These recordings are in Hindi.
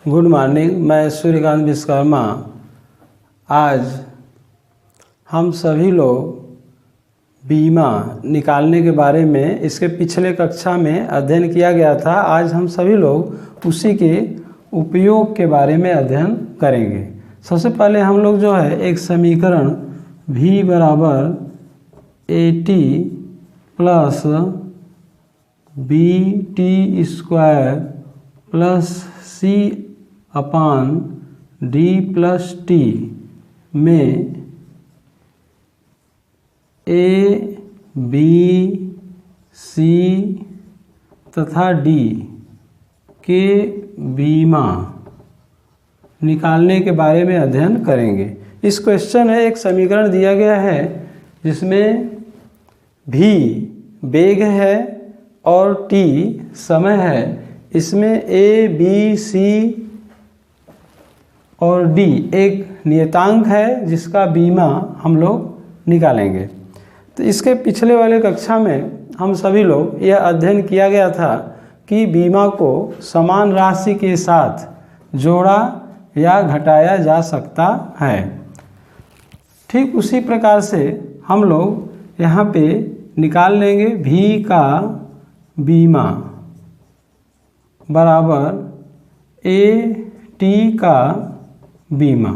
Good morning. मैं सूर्यकांत विश्वकर्मा। आज हम सभी लोग बीमा निकालने के बारे में इसके पिछले कक्षा में अध्ययन किया गया था। आज हम सभी लोग उसी के उपयोग के बारे में अध्ययन करेंगे। सबसे पहले हम लोग जो है एक समीकरण v बराबर AT plus BT square plus C upon D plus T में A, B, C तथा D के बीमा निकालने के बारे में अध्ययन करेंगे। इस क्वेश्चन है, एक समीकरण दिया गया है जिसमें V वेग है और T समय है। इसमें A, B, C और D एक नियतांक है जिसका बीमा हम लोग निकालेंगे। तो इसके पिछले वाले कक्षा में हम सभी लोग यह अध्ययन किया गया था कि बीमा को समान राशि के साथ जोड़ा या घटाया जा सकता है। ठीक उसी प्रकार से हम लोग यहाँ पे निकाल लेंगे V का बीमा बराबर AT का बीमा।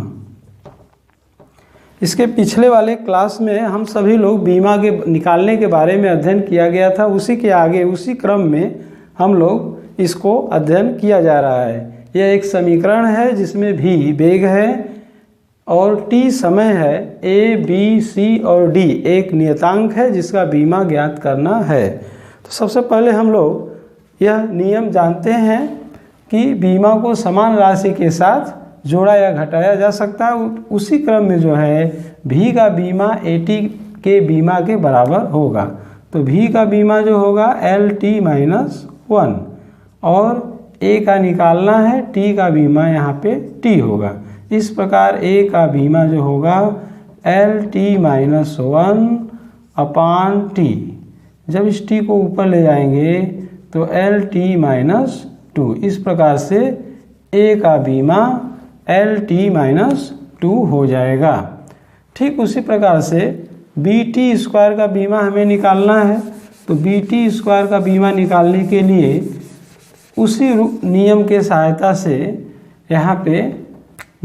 इसके पिछले वाले क्लास में हम सभी लोग बीमा के निकालने के बारे में अध्ययन किया गया था। उसी के आगे उसी क्रम में हम लोग इसको अध्ययन किया जा रहा है। यह एक समीकरण है जिसमें V वेग है और T समय है। A, B, C और D एक नियतांक है जिसका बीमा ज्ञात करना है। तो सबसे पहले हम लोग यह नियम जानते हैं कि बीमा को समान राशि के साथ जोड़ा या घटाया जा सकता है। उसी क्रम में जो है V का बीमा AT के बीमा के बराबर होगा। तो V का बीमा जो होगा LT-1 और A का निकालना है, T का बीमा यहाँ पे T होगा। इस प्रकार A का बीमा जो होगा LT-1 अपान T। जब इस T को ऊपर ले जाएंगे तो LT-2। इस प्रकार से A का बीमा LT-2 हो जाएगा। ठीक उसी प्रकार से BT स्क्वायर का बीमा हमें निकालना है। तो BT स्क्वायर का बीमा निकालने के लिए उसी नियम के सहायता से यहाँ पे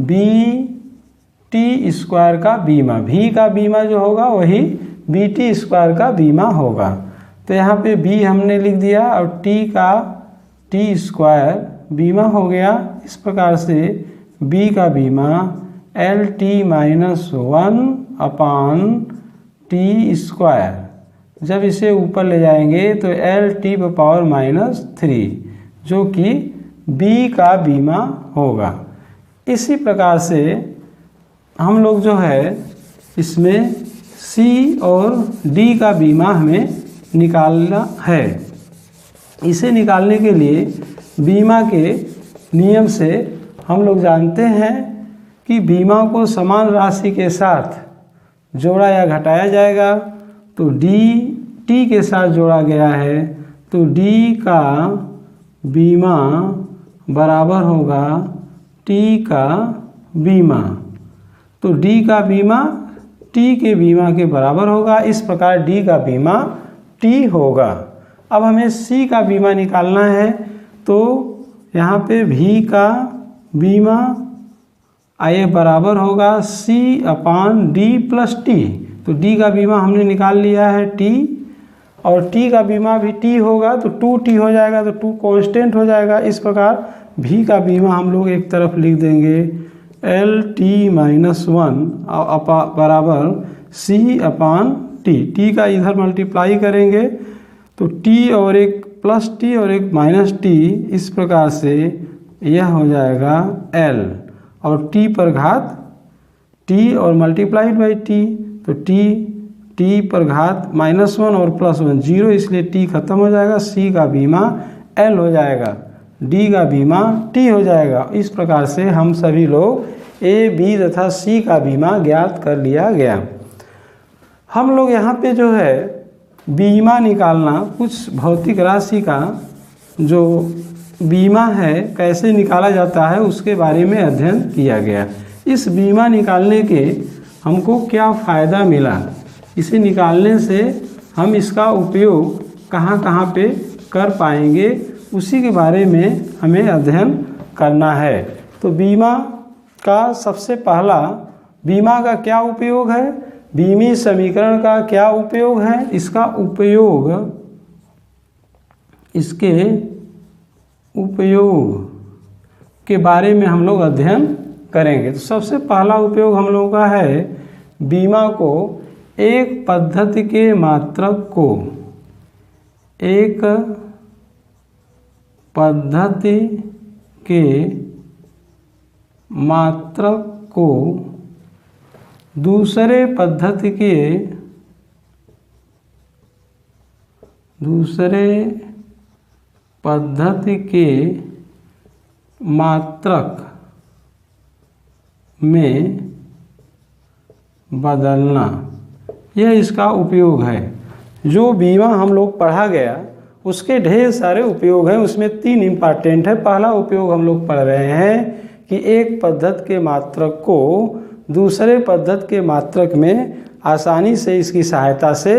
BT स्क्वायर का बीमा, V का बीमा जो होगा वही BT स्क्वायर का बीमा होगा। तो यहाँ पे B हमने लिख दिया और T का T स्क्वायर बीमा हो गया। इस प्रकार से B का बीमा LT-1 अपान T स्क्वायर। जब इसे ऊपर ले जाएंगे तो LT⁻³ जो कि B का बीमा होगा। इसी प्रकार से हम लोग जो है इसमें C और D का बीमा हमें निकालना है। इसे निकालने के लिए बीमा के नियम से हम लोग जानते हैं कि बीमा को समान राशि के साथ जोड़ा या घटाया जाएगा। तो D T के साथ जोड़ा गया है तो D का बीमा बराबर होगा T का बीमा। तो D का बीमा T के बीमा के बराबर होगा। इस प्रकार D का बीमा T होगा। अब हमें C का बीमा निकालना है। तो यहाँ पे V का बीमा आए बराबर होगा C अपान D प्लस T। तो D का बीमा हमने निकाल लिया है T और T का बीमा भी T होगा। तो 2T हो जाएगा, तो 2 कांस्टेंट हो जाएगा। इस प्रकार V का बीमा हम लोग एक तरफ लिख देंगे LT-1 बराबर C अपान T। T का इधर मल्टीप्लाई करेंगे तो T और एक प्लस T और एक माइनस T। इस प्रकार से यह हो जाएगा L और T पर घात T और मल्टीप्लाइड बाई T। तो T पर घात -1 और +1 0, इसलिए T खत्म हो जाएगा। C का बीमा L हो जाएगा, D का बीमा T हो जाएगा। इस प्रकार से हम सभी लोग A, B तथा C का बीमा ज्ञात कर लिया गया। हम लोग यहाँ पे जो है बीमा निकालना कुछ भौतिक राशि का जो बीमा है कैसे निकाला जाता है उसके बारे में अध्ययन किया गया। इस बीमा निकालने के हमको क्या फ़ायदा मिला, इसे निकालने से हम इसका उपयोग कहाँ कहाँ पे कर पाएंगे, उसी के बारे में हमें अध्ययन करना है। तो बीमा का सबसे पहला, बीमा का क्या उपयोग है, बीमी समीकरण का क्या उपयोग है, इसका उपयोग, इसके उपयोग के बारे में हम लोग अध्ययन करेंगे। तो सबसे पहला उपयोग हम लोगों का है बीमा को एक पद्धति के मात्रक को, एक पद्धति के मात्रक को दूसरे पद्धति के मात्रक में बदलना, यह इसका उपयोग है। जो बीमा हम लोग पढ़ा गया उसके ढेर सारे उपयोग हैं, उसमें 3 इम्पॉर्टेंट है। पहला उपयोग हम लोग पढ़ रहे हैं कि एक पद्धति के मात्रक को दूसरे पद्धति के मात्रक में आसानी से इसकी सहायता से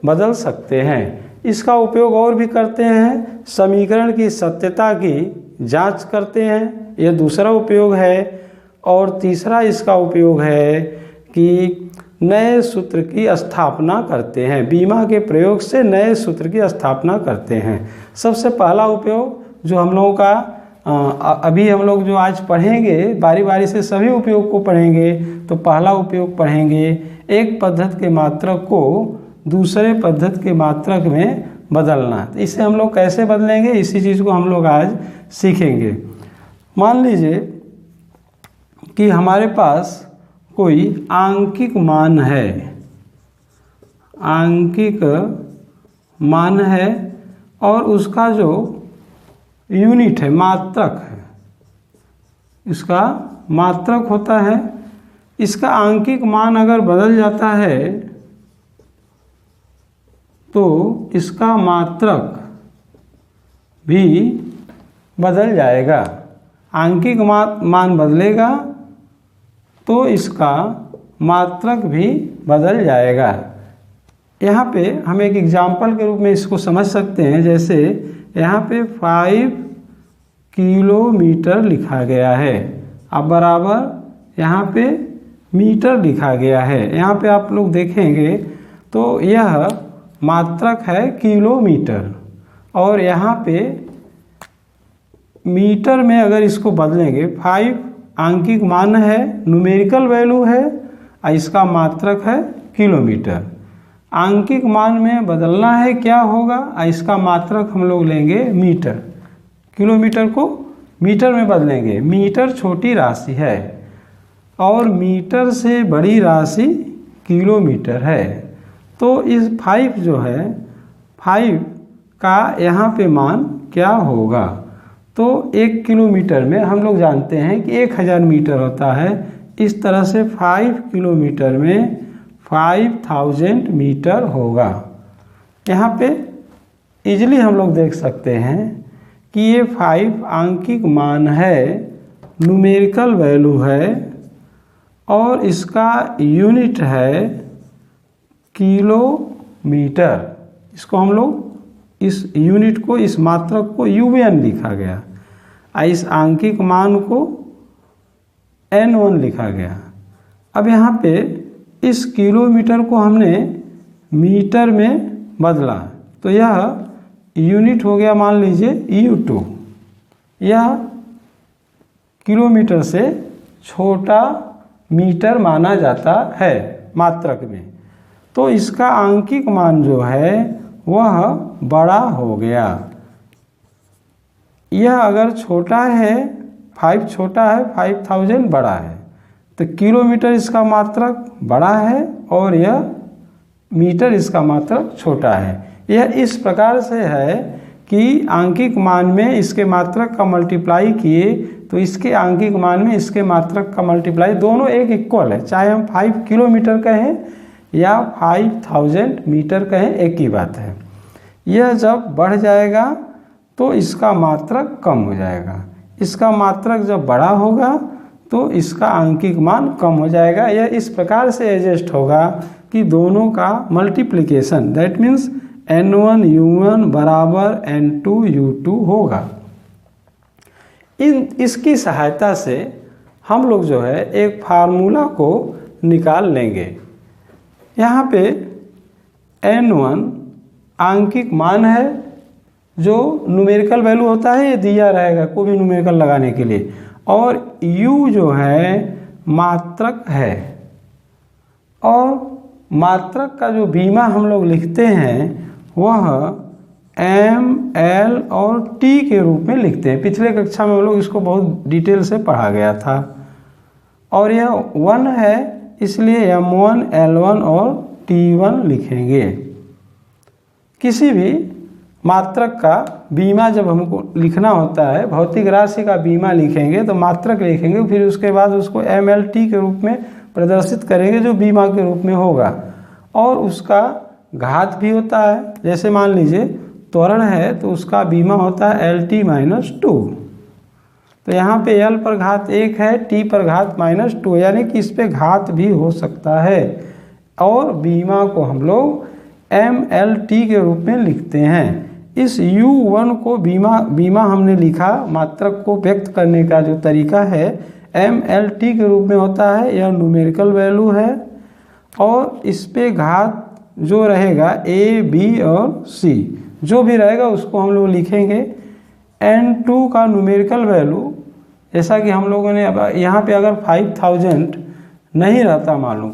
बदल सकते हैं। इसका उपयोग और भी करते हैं, समीकरण की सत्यता की जांच करते हैं, यह दूसरा उपयोग है। और तीसरा इसका उपयोग है कि नए सूत्र की स्थापना करते हैं, बीमा के प्रयोग से नए सूत्र की स्थापना करते हैं। सबसे पहला उपयोग जो हम लोगों का अभी हम लोग जो आज पढ़ेंगे, बारी बारी से सभी उपयोग को पढ़ेंगे। तो पहला उपयोग पढ़ेंगे एक पद्धति के मात्रक को दूसरे पद्धति के मात्रक में बदलना। तो इसे हम लोग कैसे बदलेंगे, इसी चीज़ को हम लोग आज सीखेंगे। मान लीजिए कि हमारे पास कोई आंकिक मान है, आंकिक मान है और उसका जो यूनिट है, मात्रक है, इसका मात्रक होता है। इसका आंकिक मान अगर बदल जाता है तो इसका मात्रक भी बदल जाएगा। आंकिक मान बदलेगा तो इसका मात्रक भी बदल जाएगा। यहाँ पे हम एक एग्जाम्पल के रूप में इसको समझ सकते हैं। जैसे यहाँ पे 5 किलोमीटर लिखा गया है, अब बराबर यहाँ पे मीटर लिखा गया है। यहाँ पे आप लोग देखेंगे तो यह मात्रक है किलोमीटर और यहाँ पे मीटर में अगर इसको बदलेंगे, 5 आंकिक मान है, न्यूमेरिकल वैल्यू है और इसका मात्रक है किलोमीटर। आंकिक मान में बदलना है क्या होगा, इसका मात्रक हम लोग लेंगे मीटर, किलोमीटर को मीटर में बदलेंगे। मीटर छोटी राशि है और मीटर से बड़ी राशि किलोमीटर है। तो इस 5 जो है, 5 का यहाँ पे मान क्या होगा, तो 1 किलोमीटर में हम लोग जानते हैं कि 1000 मीटर होता है। इस तरह से 5 किलोमीटर में 5000 मीटर होगा। यहाँ पे इजली हम लोग देख सकते हैं कि ये 5 आंकिक मान है, न्यूमेरिकल वैल्यू है और इसका यूनिट है किलोमीटर। इसको हम लोग, इस यूनिट को, इस मात्रक को UN लिखा गया, इस आंकिक मान को N1 लिखा गया। अब यहाँ पे इस किलोमीटर को हमने मीटर में बदला तो यह यूनिट हो गया, मान लीजिए U2। यह किलोमीटर से छोटा मीटर माना जाता है मात्रक में, तो इसका आंकिक मान जो है वह बड़ा हो गया। यह अगर छोटा है, 5 छोटा है, 5000 बड़ा है, तो किलोमीटर इसका मात्रक बड़ा है और यह मीटर इसका मात्रक छोटा है। यह इस प्रकार से है कि आंकिक मान में इसके मात्रक का मल्टीप्लाई किए तो इसके आंकिक मान में इसके मात्रक का मल्टीप्लाई, दोनों एक इक्वल है, चाहे हम 5 किलोमीटर कहें या 5000 मीटर कहें, एक ही बात है। यह जब बढ़ जाएगा तो इसका मात्रक कम हो जाएगा। इसका मात्रक जब बड़ा होगा तो इसका आंकिक मान कम हो जाएगा। यह इस प्रकार से एडजस्ट होगा कि दोनों का मल्टीप्लिकेशन, दैट मीन्स N1U1 बराबर N2U2 होगा। इसकी सहायता से हम लोग जो है एक फार्मूला को निकाल लेंगे। यहाँ पे N1 आंकिक मान है, जो न्यूमेरिकल वैल्यू होता है ये दिया रहेगा कोई भी न्यूमेरिकल लगाने के लिए, और U जो है मात्रक है, और मात्रक का जो बीमा हम लोग लिखते हैं वह M, L और T के रूप में लिखते हैं। पिछले कक्षा में हम लोग इसको बहुत डिटेल से पढ़ा गया था। और यह 1 है, इसलिए M1, L1 और T1 लिखेंगे। किसी भी मात्रक का बीमा जब हमको लिखना होता है, भौतिक राशि का बीमा लिखेंगे तो मात्रक लिखेंगे, फिर उसके बाद उसको MLT के रूप में प्रदर्शित करेंगे जो बीमा के रूप में होगा। और उसका घात भी होता है, जैसे मान लीजिए त्वरण है तो उसका बीमा होता है LT-2। तो यहाँ पे L पर घात 1 है, T पर घात -2, यानी कि इस पे घात भी हो सकता है। और बीमा को हम लोग MLT के रूप में लिखते हैं। इस U1 को बीमा हमने लिखा, मात्रक को व्यक्त करने का जो तरीका है MLT के रूप में होता है। यह न्यूमेरिकल वैल्यू है, और इस पे घात जो रहेगा A, B और C जो भी रहेगा उसको हम लोग लिखेंगे। N2 का न्यूमेरिकल वैल्यू, जैसा कि हम लोगों ने अब यहाँ पे अगर 5000 नहीं रहता मालूम,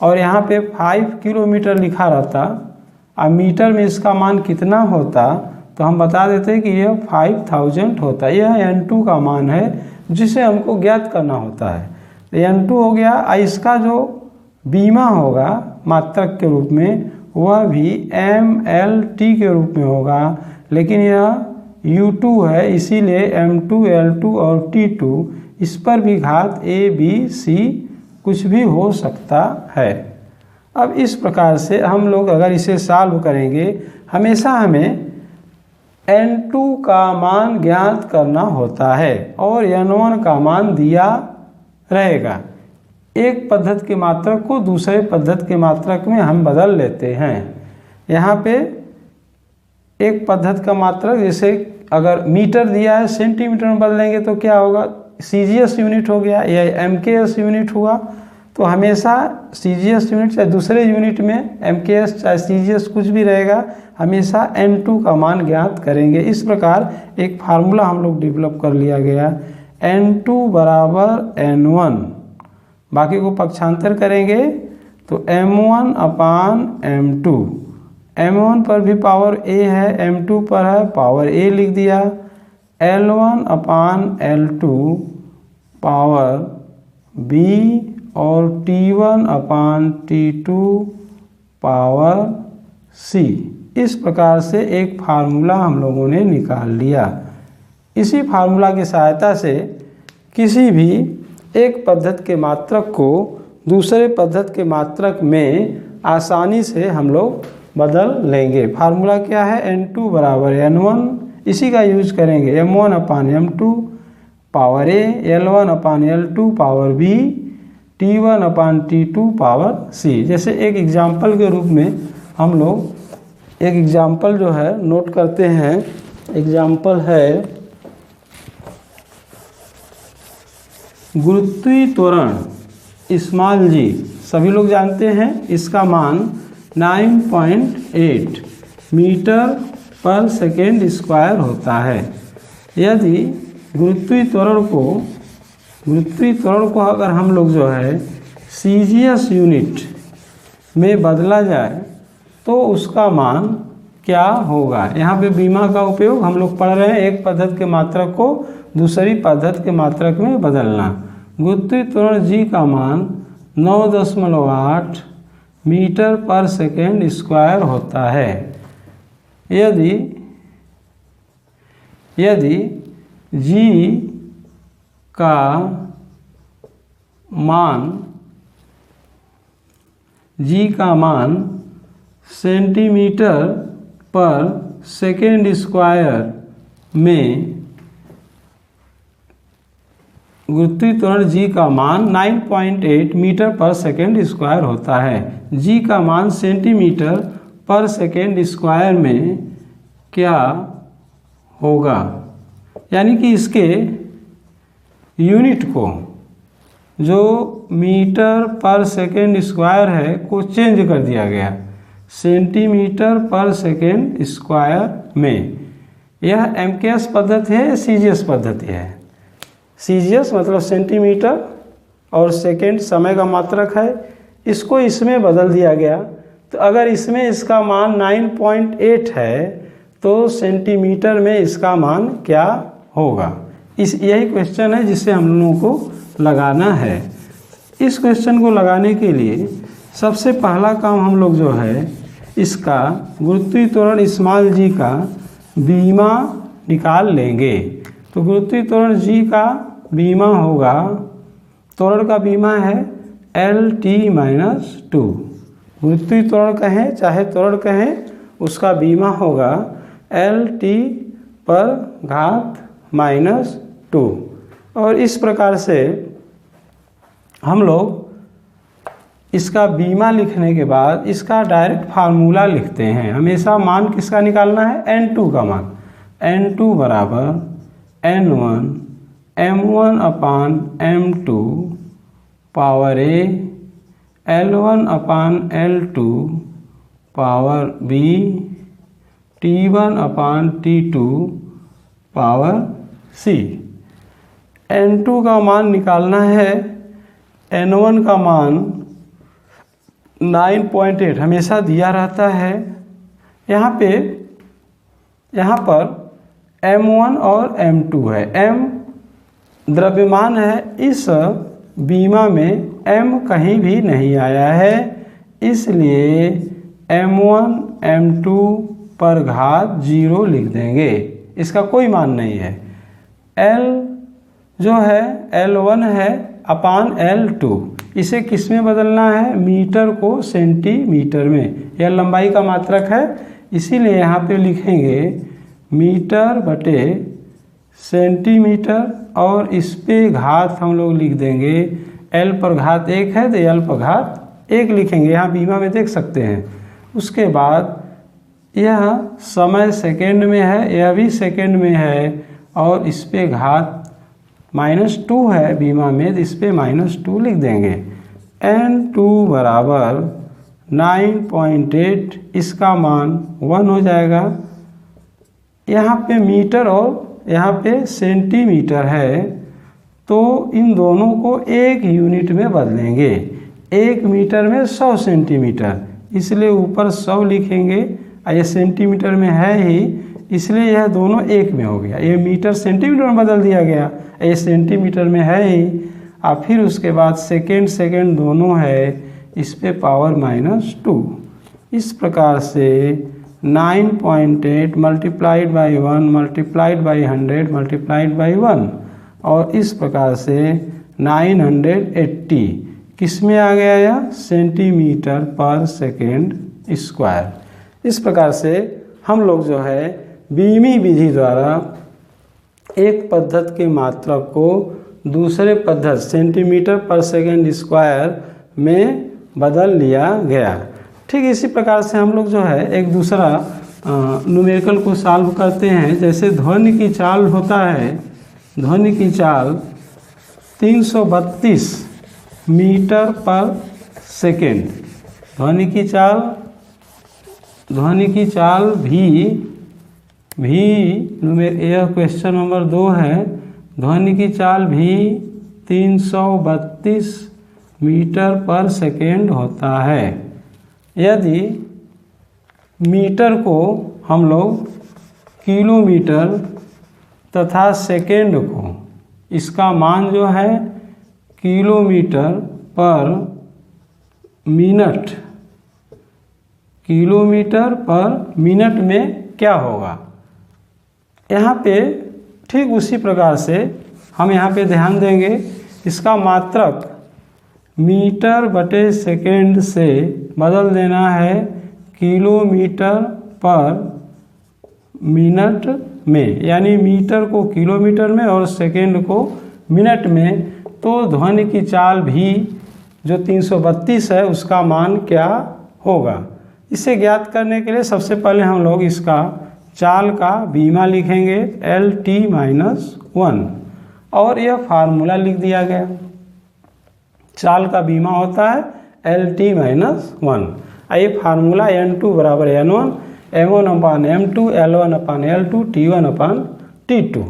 और यहाँ पे 5 किलोमीटर लिखा रहता, अब मीटर में इसका मान कितना होता तो हम बता देते कि यह 5000 होता। यह N2 का मान है जिसे हमको ज्ञात करना होता है। तो N2 हो गया। इसका जो बीमा होगा मात्रक के रूप में वह भी MLT के रूप में होगा, लेकिन यह U2 है, इसीलिए M2, L2 और T2, इस पर भी घात A, B, C कुछ भी हो सकता है। अब इस प्रकार से हम लोग अगर इसे सॉल्व करेंगे, हमेशा हमें N2 का मान ज्ञात करना होता है और N1 का मान दिया रहेगा। एक पद्धति के मात्रक को दूसरे पद्धति के मात्रक में हम बदल लेते हैं। यहाँ पे एक पद्धति का मात्रक, जैसे अगर मीटर दिया है सेंटीमीटर में बदलेंगे तो क्या होगा, CGS यूनिट हो गया या MKS यूनिट हुआ। तो हमेशा CGS यूनिट चाहे दूसरे यूनिट में MKS चाहे CGS कुछ भी रहेगा, हमेशा N2 का मान ज्ञात करेंगे। इस प्रकार एक फार्मूला हम लोग डेवलप कर लिया गया, N2 बराबर N1। बाकी को पक्षांतर करेंगे तो M1 अपान M2, M1 पर भी पावर A है, M2 पर है पावर A लिख दिया, L1 अपान L2 पावर B और T1 अपान T2 पावर C। इस प्रकार से एक फार्मूला हम लोगों ने निकाल लिया। इसी फार्मूला की सहायता से किसी भी एक पद्धति के मात्रक को दूसरे पद्धति के मात्रक में आसानी से हम लोग बदल लेंगे। फार्मूला क्या है, N2 बराबर N1, इसी का यूज करेंगे, M1 upon M2 power A, L1 upon L2 power B, T1 upon T2 power C। जैसे एक एग्जाम्पल के रूप में हम लोग एक एग्जाम्पल जो है नोट करते हैं। एग्जाम्पल है गुरुत्वीय त्वरण स्मॉल g, सभी लोग जानते हैं इसका मान 9.8 मीटर पर सेकेंड स्क्वायर होता है। यदि गुरुत्वीय त्वरण को अगर हम लोग जो है CGS यूनिट में बदला जाए तो उसका मान क्या होगा। यहाँ पे बीमा का उपयोग हम लोग पढ़ रहे हैं, एक पद्धति के मात्रक को दूसरी पद्धति के मात्रक में बदलना। गुरुत्वीय त्वरण G का मान 9.8 मीटर पर सेकेंड स्क्वायर होता है। यदि G का मान सेंटीमीटर पर सेकेंड स्क्वायर में गुरुत्वीय त्वरण g का मान 9.8 मीटर पर सेकेंड स्क्वायर होता है। g का मान सेंटीमीटर पर सेकेंड स्क्वायर में क्या होगा, यानी कि इसके यूनिट को जो मीटर पर सेकेंड स्क्वायर है को चेंज कर दिया गया सेंटीमीटर पर सेकेंड स्क्वायर में। यह एमकेएस पद्धति है या सीजीएस पद्धति है? सीजीएस मतलब सेंटीमीटर और सेकेंड समय का मात्रक है, इसको इसमें बदल दिया गया। तो अगर इसमें इसका मान 9.8 है तो सेंटीमीटर में इसका मान क्या होगा? यही क्वेश्चन है जिसे हम लोगों को लगाना है। इस क्वेश्चन को लगाने के लिए सबसे पहला काम हम लोग जो है इसका गुरुत्वीय त्वरण स्मॉल जी का बीमा निकाल लेंगे। तो गुरुत्वीय त्वरण जी का बीमा होगा, त्वरण का बीमा है L_t-2। गुरुत्वीय त्वरण कहें चाहे त्वरण कहें, उसका बीमा होगा L_t⁻²। और इस प्रकार से हम लोग इसका बीमा लिखने के बाद इसका डायरेक्ट फार्मूला लिखते हैं। हमेशा मान किसका निकालना है? N2 का मान। N2 बराबर N1 m1/m2 power a L1/L2 power b T1/T2 power c। N2 का मान निकालना है, N1 का मान 9.8 हमेशा दिया रहता है। यहाँ पर M1 और M2 है। M द्रव्यमान है, इस बीमा में M कहीं भी नहीं आया है, इसलिए M1 M2 पर घात 0 लिख देंगे। इसका कोई मान नहीं है। L जो है L1 है अपान L2, इसे किस में बदलना है? मीटर को सेंटीमीटर में। यह लंबाई का मात्रक है, इसीलिए यहाँ पे लिखेंगे मीटर बटे सेंटीमीटर और इस पे घात हम लोग लिख देंगे। L पर घात 1 है तो L पर घात 1 लिखेंगे, यहाँ बीमा में देख सकते हैं। उसके बाद यह समय सेकेंड में है, यह भी सेकेंड में है और इस पे घात -2 है बीमा में, तो इस पे -2 लिख देंगे। N2 बराबर 9.8, इसका मान 1 हो जाएगा। यहाँ पे मीटर और यहाँ पे सेंटीमीटर है, तो इन दोनों को एक यूनिट में बदलेंगे। 1 मीटर में 100 सेंटीमीटर, इसलिए ऊपर 100 लिखेंगे। ये सेंटीमीटर में है ही, इसलिए यह दोनों एक में हो गया। ये मीटर सेंटीमीटर में बदल दिया गया, ये सेंटीमीटर में है ही। और फिर उसके बाद सेकेंड दोनों है, इस पे पावर -2। इस प्रकार से 9.8 multiplied by 1 multiplied by 100 multiplied by 1, और इस प्रकार से 980 किस में आ गया? यह सेंटीमीटर पर सेकेंड स्क्वायर। इस प्रकार से हम लोग जो है बीमी विधि द्वारा एक पद्धति के मात्रक को दूसरे पद्धति सेंटीमीटर पर सेकेंड स्क्वायर में बदल लिया गया। ठीक इसी प्रकार से हम लोग जो है एक दूसरा न्यूमेरिकल को सॉल्व करते हैं। जैसे ध्वनि की चाल होता है, ध्वनि की चाल 332 मीटर पर सेकेंड। ध्वनि की चाल भी यह क्वेश्चन नंबर 2 है। ध्वनि की चाल भी 332 मीटर पर सेकेंड होता है। यदि मीटर को हम लोग किलोमीटर तथा सेकेंड को, इसका मान जो है किलोमीटर पर मिनट, किलोमीटर पर मिनट में क्या होगा? यहाँ पे ठीक उसी प्रकार से हम यहाँ पे ध्यान देंगे, इसका मात्रक मीटर बटे सेकेंड से बदल देना है किलोमीटर पर मिनट में, यानी मीटर को किलोमीटर में और सेकेंड को मिनट में, तो ध्वनि की चाल भी जो 332 है उसका मान क्या होगा। इसे ज्ञात करने के लिए सबसे पहले हम लोग इसका चाल का बीमा लिखेंगे LT-1 और यह फार्मूला लिख दिया गया। चाल का बीमा होता है LT-1। ये फार्मूला N2 बराबर N1, M1/M2, L1/L2, T1/T2।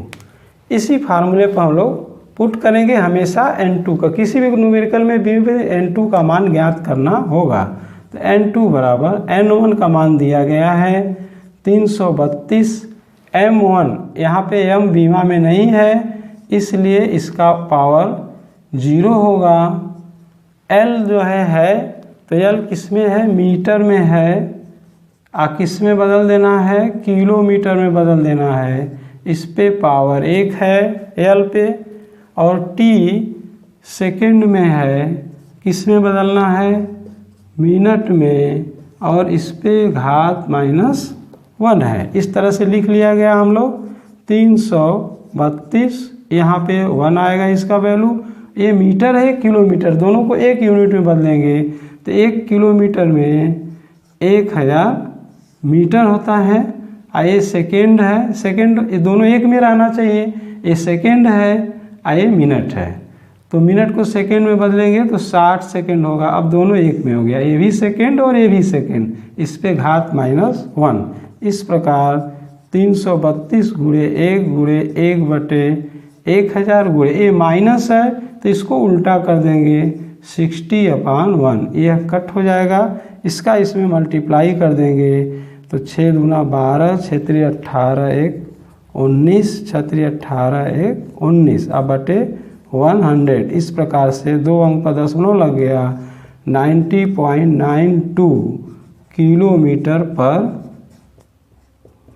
इसी फार्मूले पर हम लोग पुट करेंगे हमेशा N2 का, किसी भी न्यूमेरिकल में भी N2 का मान ज्ञात करना होगा। तो N2 बराबर N1 का मान दिया गया है 332, M1 यहाँ पे M बीमा में नहीं है इसलिए इसका पावर 0 होगा। L जो है तो L किस में है, मीटर में है, किस में बदल देना है, किलोमीटर में बदल देना है। इस पे पावर 1 है L पे, और T सेकंड में है, किस में बदलना है, मिनट में, और इस पे घात -1 है। इस तरह से लिख लिया गया हम लोग 332, यहाँ पे 1 आएगा इसका वैल्यू। ये मीटर है किलोमीटर, दोनों को एक यूनिट में बदलेंगे तो 1 किलोमीटर में 1000 मीटर होता है। ये सेकेंड है, सेकेंड ये दोनों एक में रहना चाहिए, ये सेकेंड है, ये मिनट है, तो मिनट को सेकेंड में बदलेंगे तो 60 सेकेंड होगा। अब दोनों एक में हो गया, ये भी सेकेंड और ये भी सेकेंड, इस पे घात -1। इस प्रकार 332 गुणे 1 गुणे 1/1000 गुणे, ये माइनस है तो इसको उल्टा कर देंगे 60/1, यह कट हो जाएगा। इसका इसमें मल्टीप्लाई कर देंगे तो 6 दूना 12, 6 3 18 1 19, 6 3 18 1 19, अब बटे 100। इस प्रकार से 2 अंक पर दशमलव लग गया, 90.92 किलोमीटर पर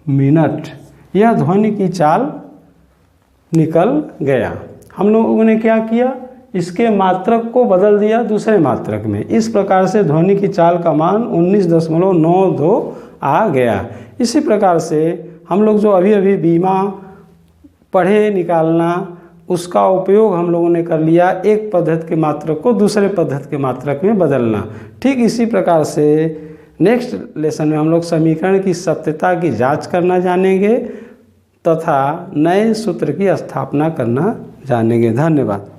मिनट। यह ध्वनि की चाल निकल गया। हम लोगों ने क्या किया, इसके मात्रक को बदल दिया दूसरे मात्रक में। इस प्रकार से ध्वनि की चाल का मान 19.92 आ गया। इसी प्रकार से हम लोग जो अभी बीमा पढ़े निकालना, उसका उपयोग हम लोगों ने कर लिया एक पद्धति के मात्रक को दूसरे पद्धति के मात्रक में बदलना। ठीक इसी प्रकार से नेक्स्ट लेसन में हम लोग समीकरण की सत्यता की जांच करना जानेंगे तथा नए सूत्र की स्थापना करना जानेंगे। धन्यवाद।